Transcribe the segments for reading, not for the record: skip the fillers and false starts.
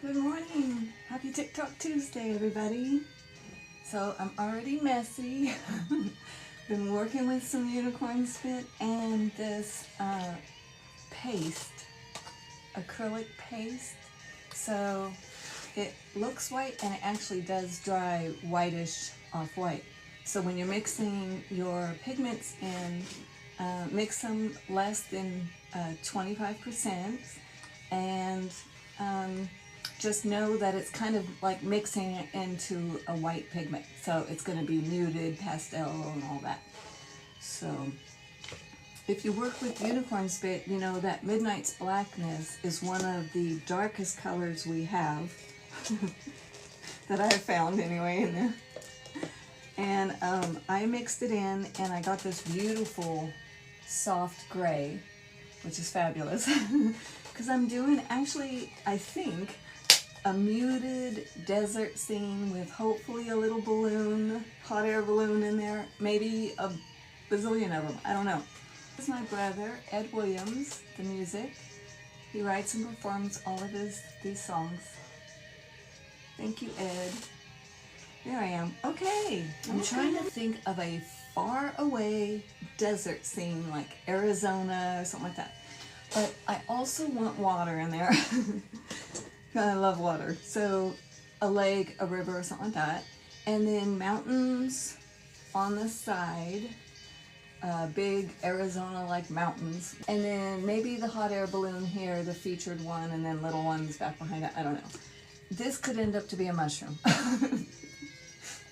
Good morning. Happy TikTok Tuesday, everybody. So I'm already messy. Been working with some unicorn spit and this paste, acrylic paste. So it looks white and it actually does dry whitish off white. So when you're mixing your pigments in, mix them less than 25% and just know that it's kind of like mixing it into a white pigment. So it's going to be muted, pastel, and all that. So if you work with unicorn spit, you know that Midnight's Blackness is one of the darkest colors we have that I have found anyway in there. And I mixed it in and I got this beautiful soft gray, which is fabulous. Because I'm doing, actually, I think, a muted desert scene with hopefully a little balloon, hot air balloon in there, maybe a bazillion of them, I don't know. This is my brother, Ed Williams, the music. He writes and performs all of these songs. Thank you, Ed. There I am. Okay, I'm trying to think of a far away desert scene like Arizona or something like that. But I also want water in there. I love water. So a lake, a river, or something like that. And then mountains on the side, big Arizona-like mountains. And then maybe the hot air balloon here, the featured one, and then little ones back behind it. I don't know. This could end up to be a mushroom.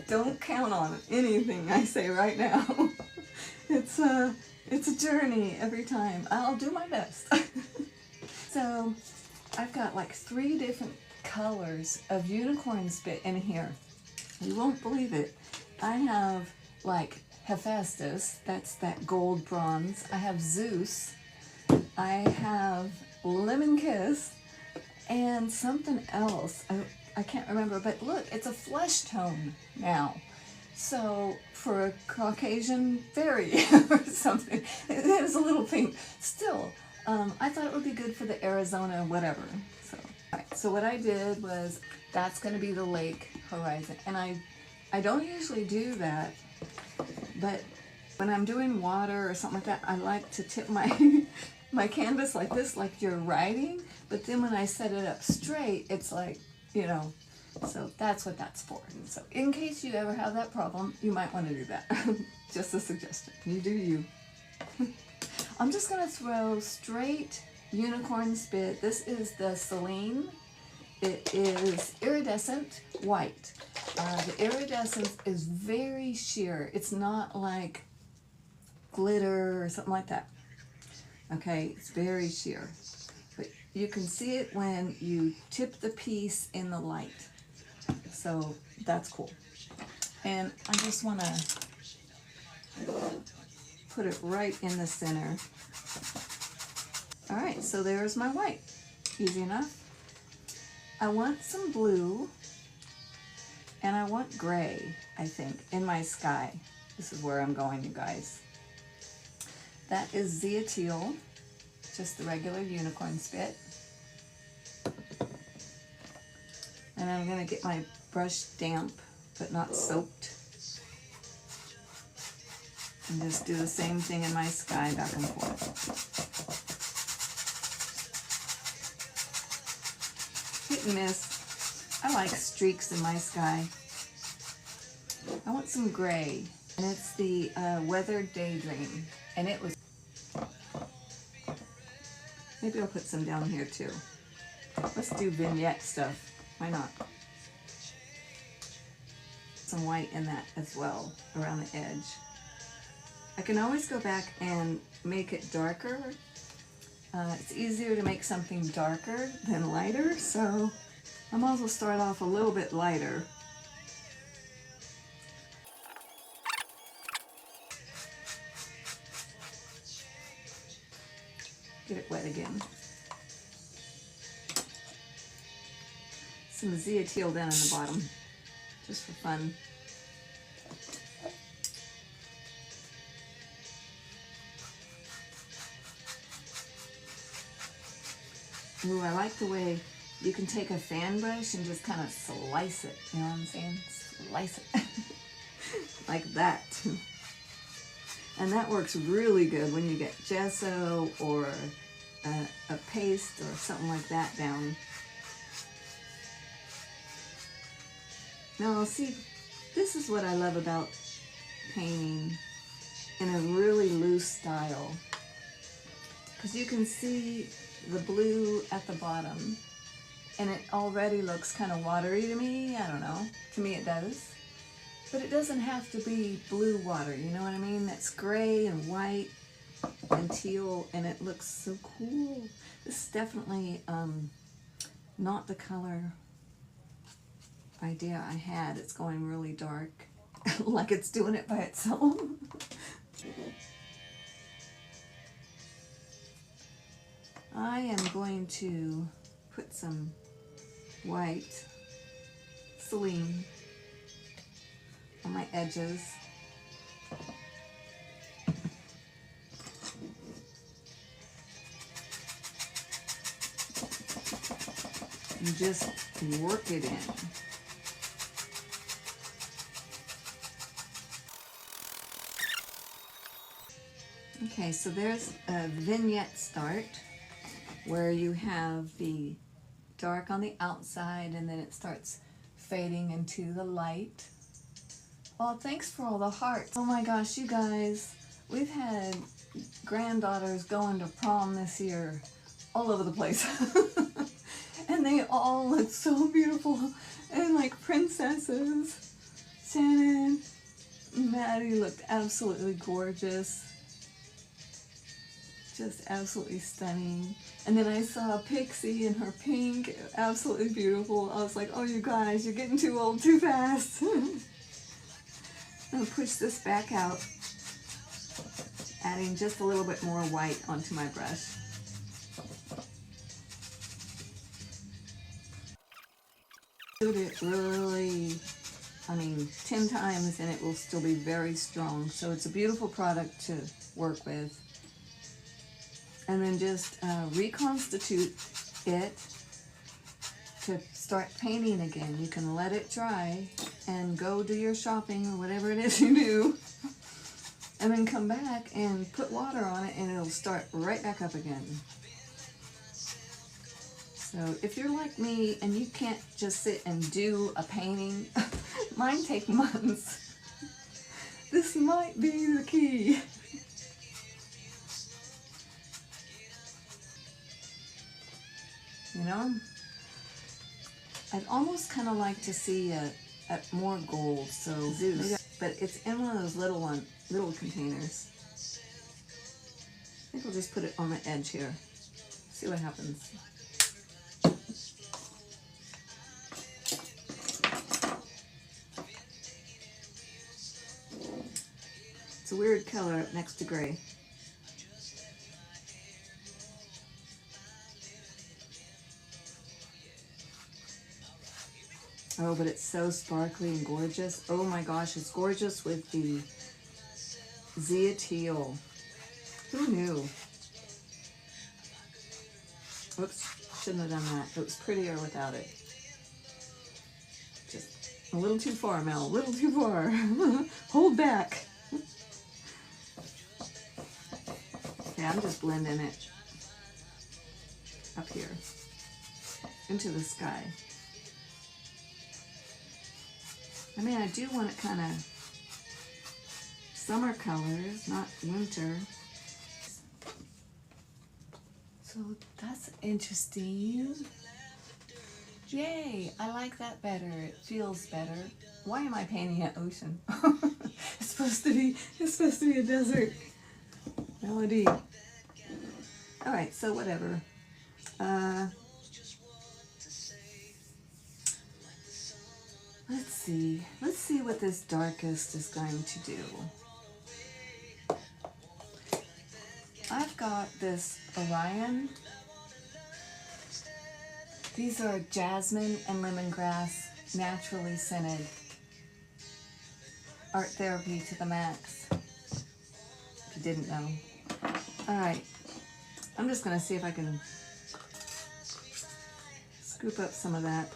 Don't count on anything I say right now. It's a journey every time. I'll do my best. So I've got like 3 different colors of unicorn spit in here. You won't believe it. I have like Hephaestus, that's that gold bronze. I have Zeus. I have Lemon Kiss and something else. I can't remember, but look, it's a flesh tone now. So for a Caucasian fairy or something, it is a little pink. Still, I thought it would be good for the Arizona whatever. So, all right, so what I did was, that's going to be the lake horizon. And I don't usually do that, but when I'm doing water or something like that, I like to tip my my canvas like this, like you're writing. But then when I set it up straight, it's like, you know, so that's what that's for. So in case you ever have that problem, you might want to do that. Just a suggestion. You do you. I'm just going to throw straight unicorn spit. This is the Celine. It is iridescent white. The iridescence is very sheer. It's not like glitter or something like that. Okay, it's very sheer. But you can see it when you tip the piece in the light. So that's cool. And I just want to put it right in the center. All right, so there's my white. Easy enough. I want some blue and I want gray, I think, in my sky. This is where I'm going, you guys. That is Zeateal, just the regular unicorn spit. And I'm going to get my brush damp, but not soaked. And just do the same thing in my sky back and forth. Hit and miss. I like streaks in my sky. I want some gray. And it's the Weathered Daydream. And it was... Maybe I'll put some down here too. Let's do vignette stuff. Why not? Some white in that as well, around the edge. I can always go back and make it darker. It's easier to make something darker than lighter, so I might as well start off a little bit lighter. Get it wet again. Some Zeateal down in the bottom, just for fun. Ooh, I like the way you can take a fan brush and just kind of slice it, you know what I'm saying? Slice it. Like that. And that works really good when you get gesso or a paste or something like that down. Now see, this is what I love about painting in a really loose style, because you can see the blue at the bottom and it already looks kind of watery to me. I don't know, to me it does, but it doesn't have to be blue water, you know what I mean? That's gray and white and teal and it looks so cool. This is definitely not the color idea I had. It's going really dark like it's doing it by itself. I am going to put some white Celine on my edges. And just work it in. Okay, so there's a vignette start where you have the dark on the outside and then it starts fading into the light. Oh, thanks for all the hearts. Oh my gosh, you guys, we've had granddaughters going to prom this year all over the place. And they all look so beautiful and like princesses. Shannon, Maddie looked absolutely gorgeous. Just absolutely stunning. And then I saw Pixie in her pink, absolutely beautiful. I was like, oh, you guys, you're getting too old too fast. I'm gonna push this back out, adding just a little bit more white onto my brush. Do it really, 10 times and it will still be very strong. So it's a beautiful product to work with. And then just reconstitute it to start painting again. You can let it dry and go do your shopping or whatever it is you do. And then come back and put water on it and it'll start right back up again. So if you're like me and you can't just sit and do a painting, mine take months. This might be the key. You know, I'd almost kind of like to see a more gold, so Zeus, but it's in one of those little containers. I think I'll just put it on the edge here. See what happens. It's a weird color up next to gray. Oh, but it's so sparkly and gorgeous. Oh my gosh, it's gorgeous with the Zia Teal. Who knew? Oops, shouldn't have done that. It was prettier without it. Just a little too far, Mel, a little too far. Hold back. Okay, I'm just blending it up here into the sky. I do want it kind of summer colors, not winter. So that's interesting. Yay, I like that better. It feels better. Why am I painting an ocean? It's supposed to be a desert. Melody. All right, so whatever. Let's see what this darkest is going to do. I've got this Orion. These are jasmine and lemongrass, naturally scented. Art therapy to the max, if you didn't know. All right, I'm just gonna see if I can Scoop up some of that.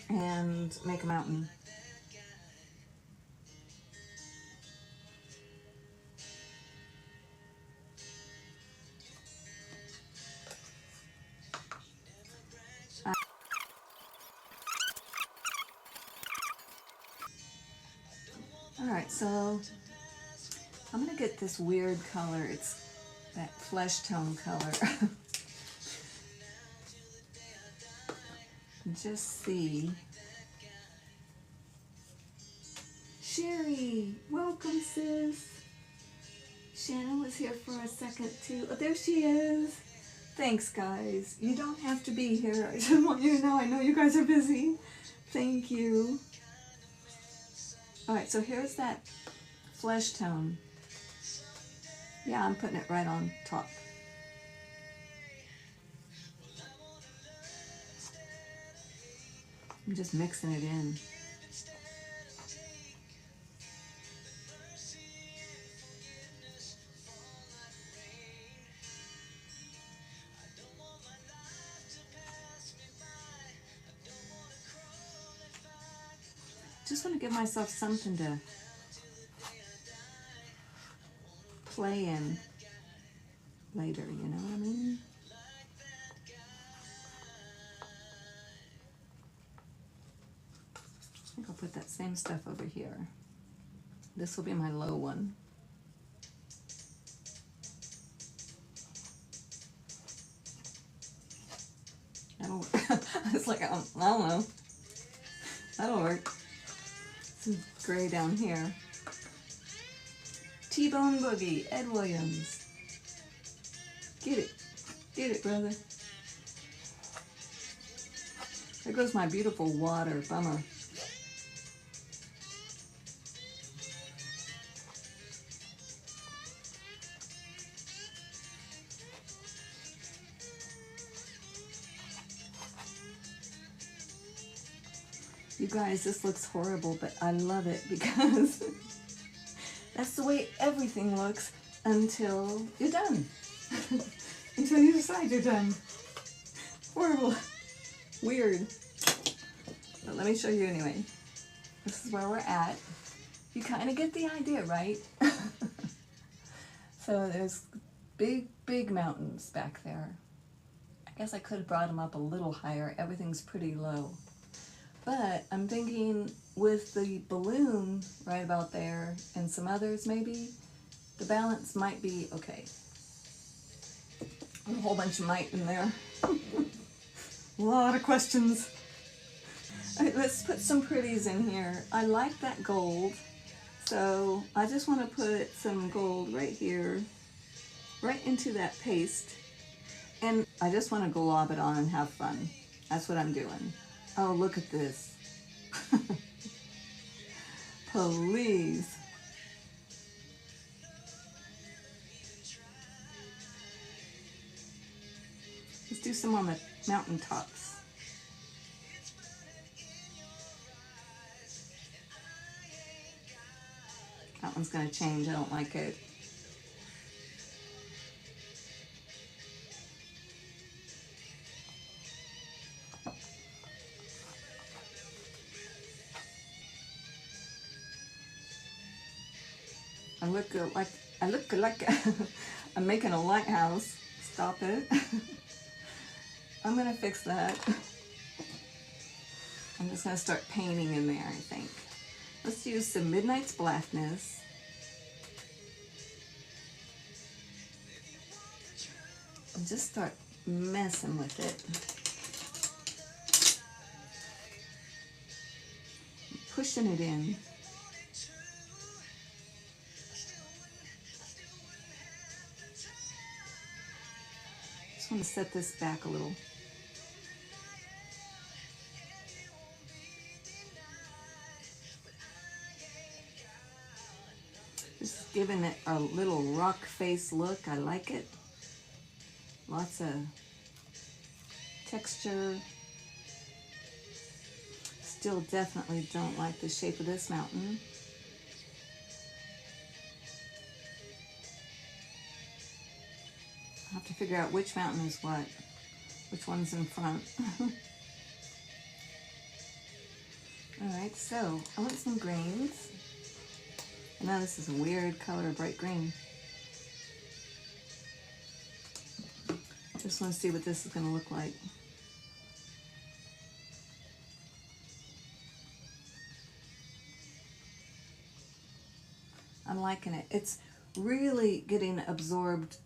And make a mountain. Alright, so I'm gonna get this weird color. It's that flesh tone color. Just see. Sherry, welcome sis. Shannon was here for a second too. Oh, there she is. Thanks guys. You don't have to be here. I just want you to know I know you guys are busy. Thank you. Alright, so here's that flesh tone. Yeah, I'm putting it right on top. I'm just mixing it in. Just want to give myself something to play in later, you know what I mean? I think I'll put that same stuff over here. This will be my low one. That'll work. It's like, I don't know. That'll work. Some gray down here. T-Bone Boogie, Ed Williams. Get it. Get it, brother. There goes my beautiful water. Bummer. You guys, this looks horrible, but I love it because that's the way everything looks until you're done. Until you decide you're done. Horrible. Weird. But let me show you anyway. This is where we're at. You kind of get the idea, right? So there's big, big mountains back there. I guess I could have brought them up a little higher. Everything's pretty low. But I'm thinking with the balloon right about there and some others maybe, the balance might be okay. A whole bunch of might in there. A lot of questions. All right, let's put some pretties in here. I like that gold, so I just want to put some gold right here, right into that paste. And I just want to glob it on and have fun. That's what I'm doing. Oh, look at this. Please. Let's do some on the mountain tops. That one's going to change. I don't like it. I look like I'm making a lighthouse. Stop it. I'm gonna fix that. I'm just gonna start painting in there, I think. Let's use some Midnight's Blackness. And just start messing with it. Pushing it in. Just want to set this back a little. Just giving it a little rock face look. I like it. Lots of texture. Still definitely don't like the shape of this mountain. have to figure out which mountain is what, which one's in front. Alright, so I want some greens. And now this is a weird color, bright green. Just want to see what this is going to look like. I'm liking it. It's really getting absorbed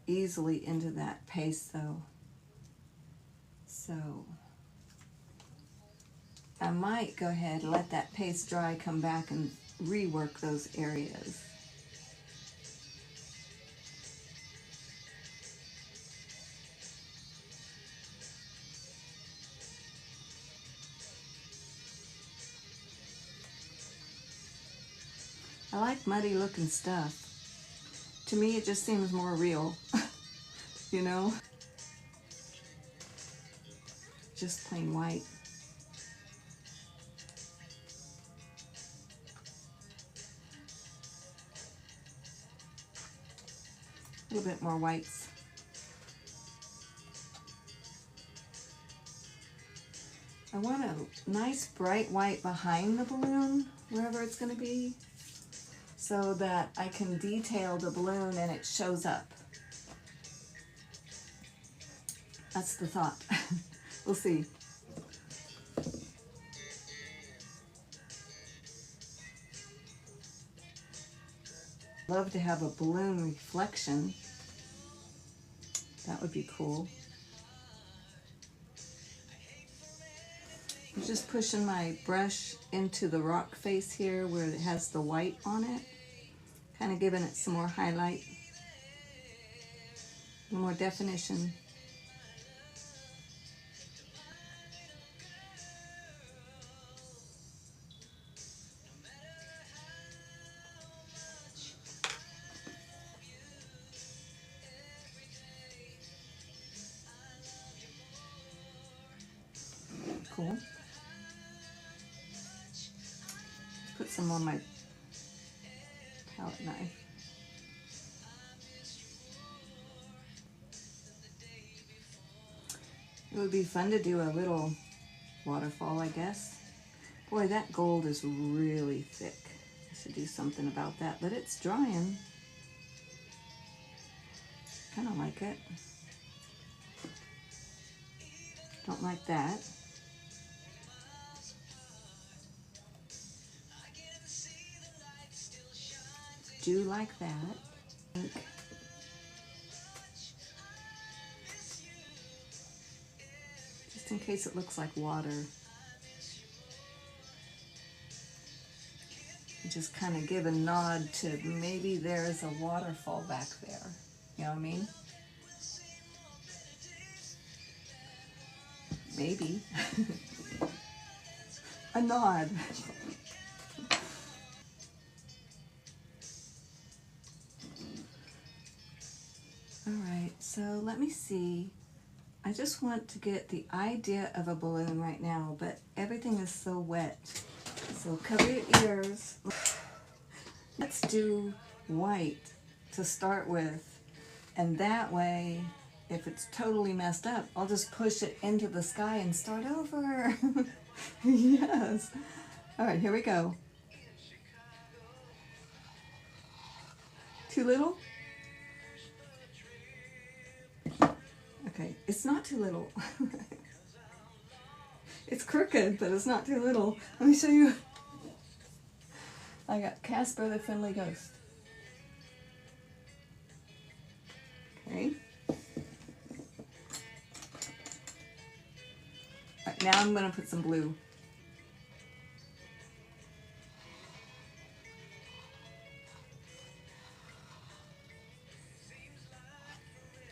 easily into that paste though. So I might go ahead and let that paste dry, come back and rework those areas. I like muddy looking stuff. To me it just seems more real, you know? Just plain white. A little bit more whites. I want a nice bright white behind the balloon, wherever it's going to be, so that I can detail the balloon and it shows up. That's the thought. We'll see. Love to have a balloon reflection. That would be cool. I'm just pushing my brush into the rock face here where it has the white on it. Kind of giving it some more highlight. A little more definition. Cool. Put some on my palette knife. It would be fun to do a little waterfall, I guess. Boy, that gold is really thick. I should do something about that, but it's drying. Kind of like it. Don't like that. Do like that. Just in case it looks like water. Just kind of give a nod to maybe there's a waterfall back there. You know what I mean? Maybe. A nod. Alright, so let me see. I just want to get the idea of a balloon right now, but everything is so wet. So cover your ears. Let's do white to start with, and that way, if it's totally messed up, I'll just push it into the sky and start over. Yes. Alright, here we go. Too little? Okay, it's not too little. It's crooked, but it's not too little. Let me show you. I got Casper the Friendly Ghost. Okay. Right, now I'm going to put some blue.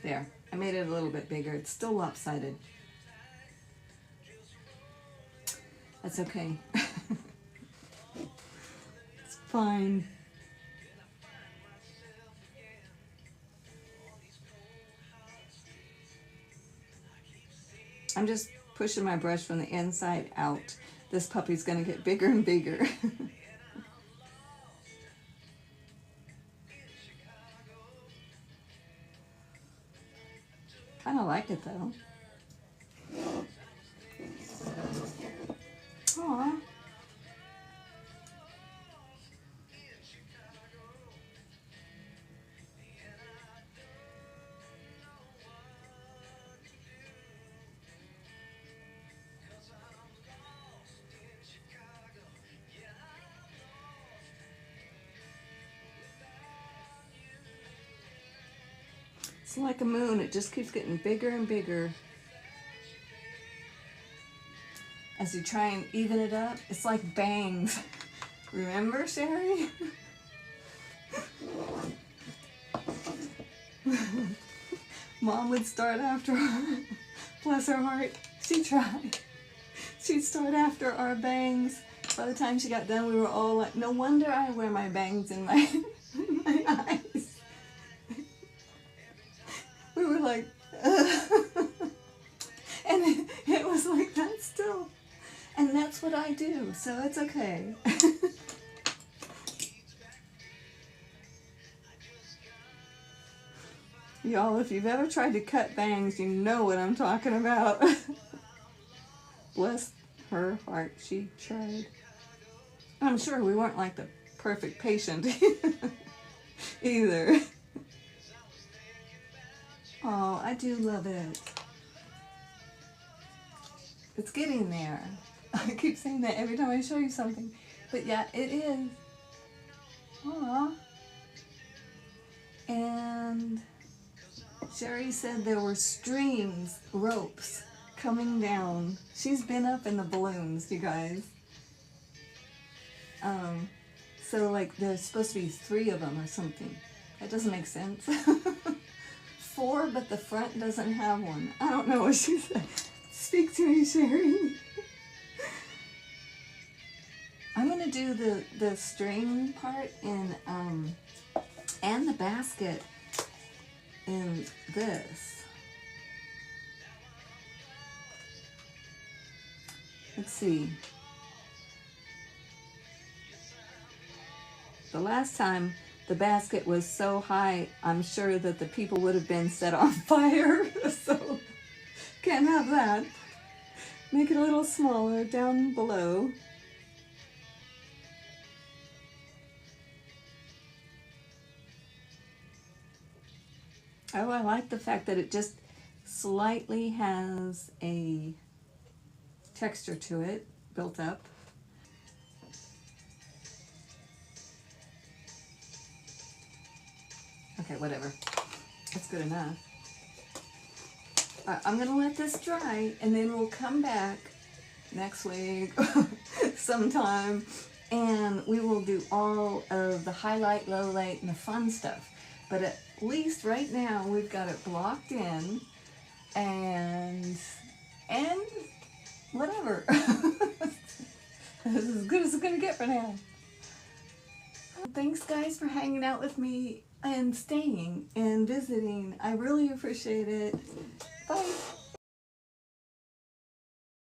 There. I made it a little bit bigger. It's still lopsided. That's okay. It's fine. I'm just pushing my brush from the inside out. This puppy's going to get bigger and bigger. Kind of like it though. Aw. It's like a moon. It just keeps getting bigger and bigger. As you try and even it up, it's like bangs. Remember, Sherry? Mom would start after her. Bless her heart. She tried. She'd start after our bangs. By the time she got done, we were all like, no wonder I wear my bangs in my, in my eyes. We were like, and it was like that still. And that's what I do, so it's okay. Y'all, if you've ever tried to cut bangs, you know what I'm talking about. Bless her heart, she tried. I'm sure we weren't like the perfect patient either. Oh, I do love it. It's getting there. I keep saying that every time I show you something. But yeah, it is. Aww. And Sherry said there were strings, ropes, coming down. She's been up in the balloons, you guys. So like there's supposed to be 3 of them or something. That doesn't make sense. 4, but the front doesn't have one. I don't know what she said. Speak to me, Sherry. I'm gonna do the string part in and the basket in this. Let's see. The last time the basket was so high, I'm sure that the people would have been set on fire. So can't have that. Make it a little smaller down below. Oh, I like the fact that it just slightly has a texture to it, built up. Okay, whatever. That's good enough. I'm gonna let this dry and then we'll come back next week sometime and we will do all of the highlight, low light, and the fun stuff. But at least right now we've got it blocked in and whatever. This is as good as it's gonna get for now. Thanks guys for hanging out with me and staying and visiting. I really appreciate it. Bye.